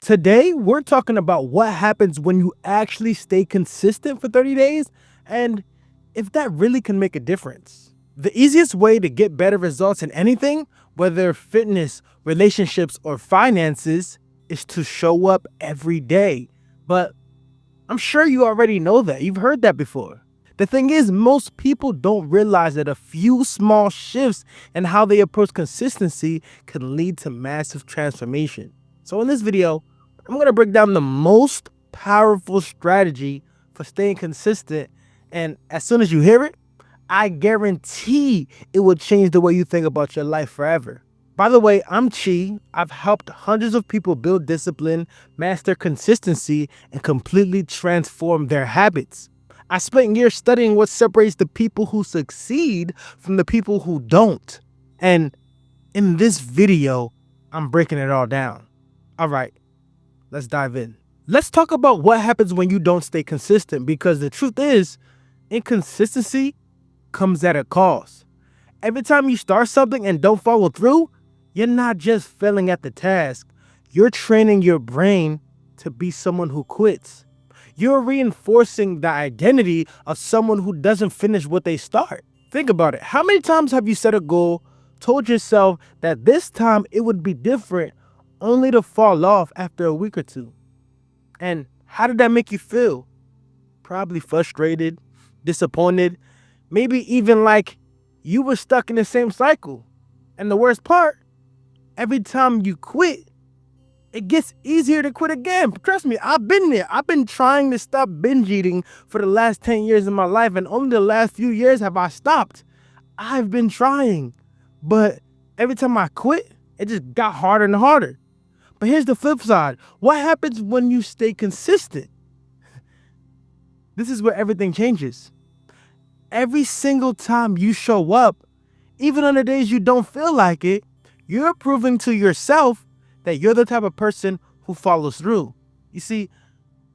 Today, we're talking about what happens when you actually stay consistent for 30 days and if that really can make a difference. The easiest way to get better results in anything, whether fitness, relationships, or finances, is to show up every day. But I'm sure you already know that. You've heard that before. The thing is, most people don't realize that a few small shifts in how they approach consistency can lead to massive transformation. So in this video, I'm going to break down the most powerful strategy for staying consistent. And as soon as you hear it, I guarantee it will change the way you think about your life forever. By the way, I'm Chi. I've helped hundreds of people build discipline, master consistency, and completely transform their habits. I spent years studying what separates the people who succeed from the people who don't. And in this video, I'm breaking it all down. All right, let's dive in. Let's talk about what happens when you don't stay consistent, because the truth is, inconsistency comes at a cost. Every time you start something and don't follow through, you're not just failing at the task, you're training your brain to be someone who quits. You're reinforcing the identity of someone who doesn't finish what they start. Think about it. How many times have you set a goal, told yourself that this time it would be different, only to fall off after a week or two? And how did that make you feel? Probably frustrated, disappointed, maybe even like you were stuck in the same cycle. And the worst part, every time you quit, it gets easier to quit again. Trust me, I've been there. I've been trying to stop binge eating for the last 10 years of my life, and only the last few years have I stopped. I've been trying, but every time I quit, it just got harder and harder. But here's the flip side. What happens when you stay consistent? This is where everything changes. Every single time you show up, even on the days you don't feel like it, you're proving to yourself that you're the type of person who follows through. You see,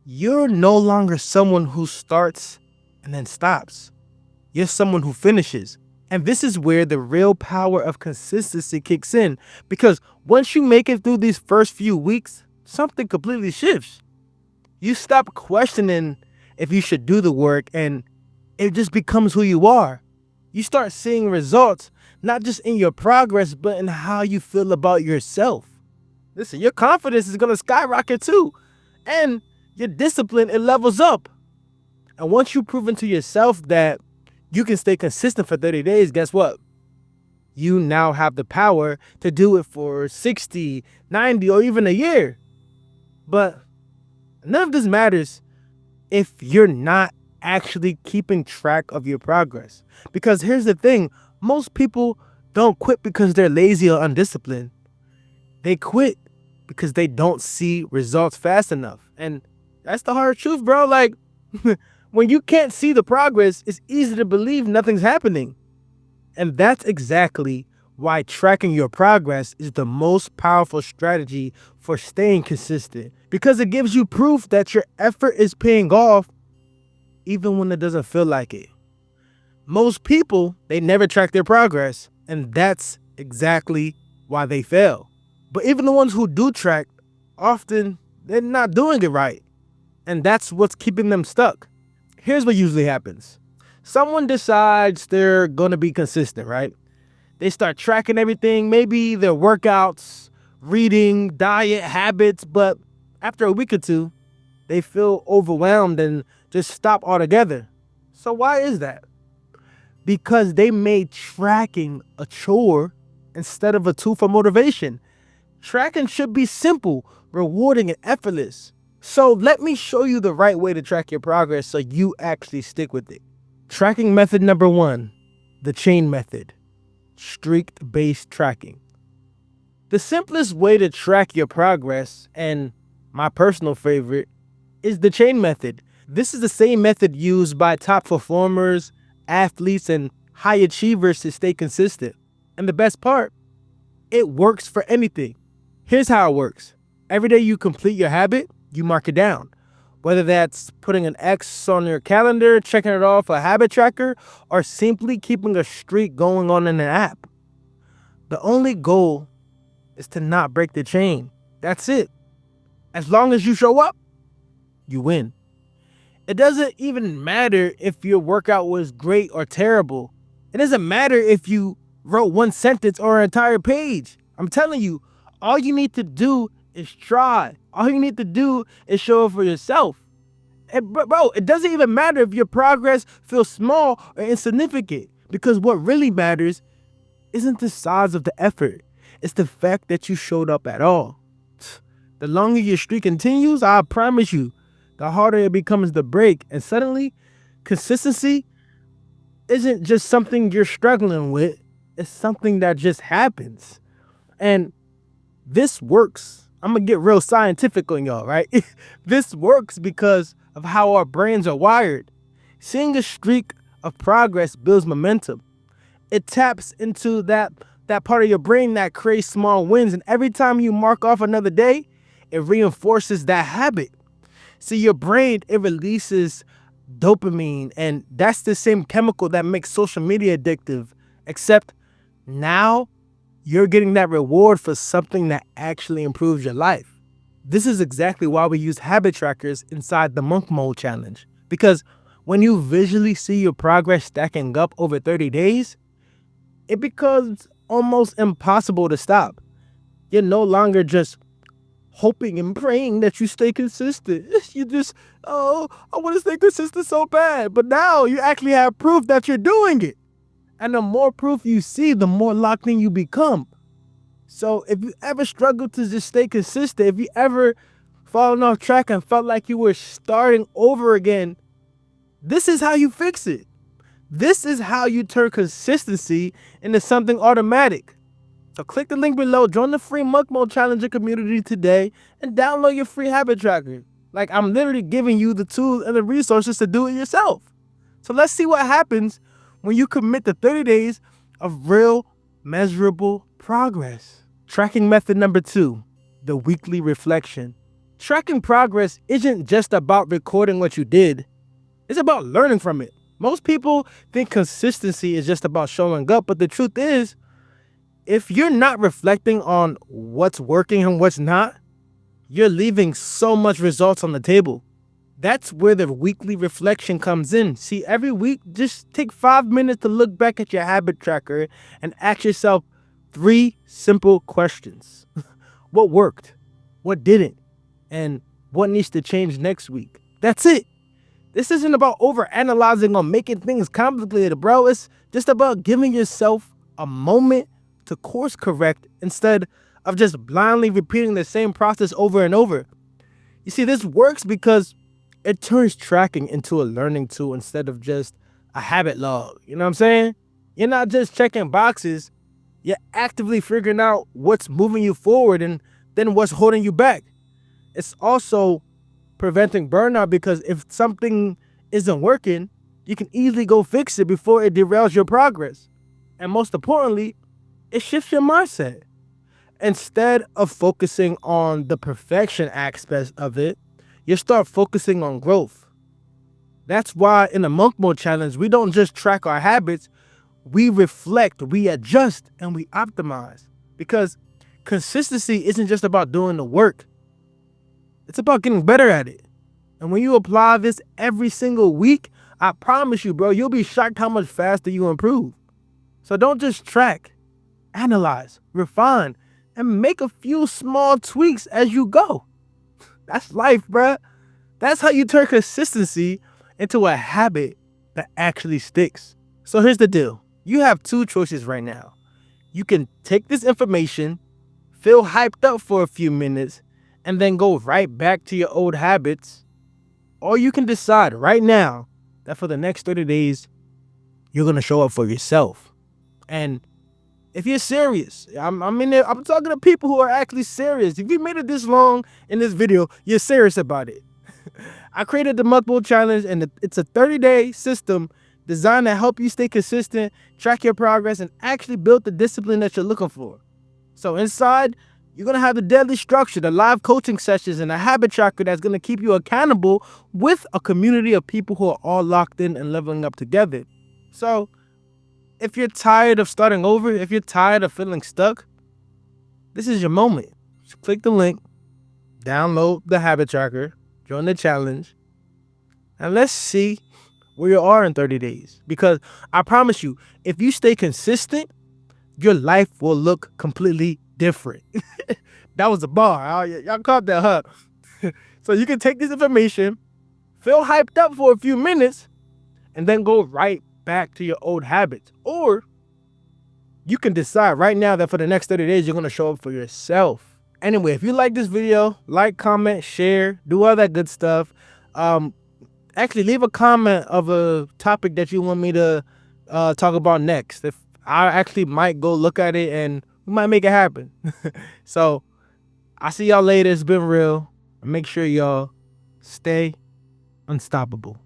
you're no longer someone who starts and then stops. You're someone who finishes. And this is where the real power of consistency kicks in. Because once you make it through these first few weeks, something completely shifts. You stop questioning if you should do the work, and it just becomes who you are. You start seeing results, not just in your progress, but in how you feel about yourself. Listen, your confidence is going to skyrocket too. And your discipline, it levels up. And once you've proven to yourself that you can stay consistent for 30 days, guess what? You now have the power to do it for 60, 90, or even a year. But none of this matters if you're not actually keeping track of your progress. Because here's the thing, most people don't quit because they're lazy or undisciplined. They quit because they don't see results fast enough. And that's the hard truth, bro. Like, when you can't see the progress, it's easy to believe nothing's happening. And that's exactly why tracking your progress is the most powerful strategy for staying consistent. Because it gives you proof that your effort is paying off even when it doesn't feel like it. Most people, they never track their progress, and that's exactly why they fail. But even the ones who do track, often they're not doing it right. And that's what's keeping them stuck. Here's what usually happens. Someone decides they're going to be consistent, right? They start tracking everything, maybe their workouts, reading, diet, habits, but after a week or two, they feel overwhelmed and just stop altogether. So why is that? Because they made tracking a chore instead of a tool for motivation. Tracking should be simple, rewarding, and effortless. So let me show you the right way to track your progress so you actually stick with it. Tracking method number 1, the chain method, streak-based tracking. The simplest way to track your progress, and my personal favorite, is the chain method. This is the same method used by top performers, athletes, and high achievers to stay consistent. And the best part, it works for anything. Here's how it works. Every day you complete your habit, you mark it down. Whether that's putting an X on your calendar, checking it off a habit tracker, or simply keeping a streak going on in an app. The only goal is to not break the chain. That's it. As long as you show up, you win. It doesn't even matter if your workout was great or terrible. It doesn't matter if you wrote one sentence or an entire page. I'm telling you, all you need to do is try. All you need to do is show up for yourself. Bro, it doesn't even matter if your progress feels small or insignificant, because what really matters isn't the size of the effort. It's the fact that you showed up at all. The longer your streak continues, I promise you, the harder it becomes to break. And suddenly, consistency isn't just something you're struggling with, it's something that just happens. And this works. I'm gonna get real scientific on y'all, right? This works because of how our brains are wired. Seeing a streak of progress builds momentum. It taps into that part of your brain that creates small wins, and every time you mark off another day, it reinforces that habit. See, your brain, it releases dopamine, and that's the same chemical that makes social media addictive, except now you're getting that reward for something that actually improves your life. This is exactly why we use habit trackers inside the monk mode challenge, because when you visually see your progress stacking up over 30 days, it becomes almost impossible to stop. You're no longer just hoping and praying that you stay consistent. You just, oh, I want to stay consistent so bad. But now you actually have proof that you're doing it. And the more proof you see, the more locked in you become. So if you ever struggle to just stay consistent, if you ever fallen off track and felt like you were starting over again, this is how you fix it. This is how you turn consistency into something automatic. So click the link below, join the free Monk Mode Challenger community today, and download your free habit tracker. Like, I'm literally giving you the tools and the resources to do it yourself. So let's see what happens when you commit to 30 days of real, measurable progress. Tracking method number 2, the weekly reflection. Tracking progress isn't just about recording what you did. It's about learning from it. Most people think consistency is just about showing up, but the truth is, if you're not reflecting on what's working and what's not, you're leaving so much results on the table. That's where the weekly reflection comes in. See, every week, just take 5 minutes to look back at your habit tracker and ask yourself 3 simple questions. What worked? What didn't? And what needs to change next week? That's it. This isn't about overanalyzing or making things complicated, bro. It's just about giving yourself a moment to course correct instead of just blindly repeating the same process over and over. You see, this works because it turns tracking into a learning tool instead of just a habit log. You know what I'm saying? You're not just checking boxes, you're actively figuring out what's moving you forward and then what's holding you back. It's also preventing burnout, because if something isn't working, you can easily go fix it before it derails your progress. And most importantly, it shifts your mindset. Instead of focusing on the perfection aspect of it, you start focusing on growth. That's why in the Monk Mode Challenge, we don't just track our habits, we reflect, we adjust, and we optimize. Because consistency isn't just about doing the work, it's about getting better at it. And when you apply this every single week, I promise you, bro, you'll be shocked how much faster you improve. So don't just track, analyze, refine, and make a few small tweaks as you go. That's life, bruh. That's how you turn consistency into a habit that actually sticks. So here's the deal. You have 2 choices right now. You can take this information, feel hyped up for a few minutes, and then go right back to your old habits. Or you can decide right now that for the next 30 days, you're going to show up for yourself. And if you're serious, I'm talking to people who are actually serious. If you made it this long in this video, you're serious about it. I created the Monk Mode Challenge, and it's a 30-day system designed to help you stay consistent, track your progress, and actually build the discipline that you're looking for. So inside, you're going to have the deadly structure, the live coaching sessions, and a habit tracker that's going to keep you accountable with a community of people who are all locked in and leveling up together. So if you're tired of starting over, if you're tired of feeling stuck, this is your moment. Just click the link, download the habit tracker, join the challenge, and let's see where you are in 30 days. Because I promise you, if you stay consistent, your life will look completely different. That was a bar. Y'all caught that, huh? So you can take this information, feel hyped up for a few minutes, and then go right back to your old habits. Or you can decide right now that for the next 30 days, you're going to show up for yourself. Anyway, if you like this video, like, comment, share, do all that good stuff. Actually, leave a comment of a topic that you want me to talk about next. If I actually might go look at it and we might make it happen. So I'll see y'all later. It's been real. Make sure y'all stay unstoppable.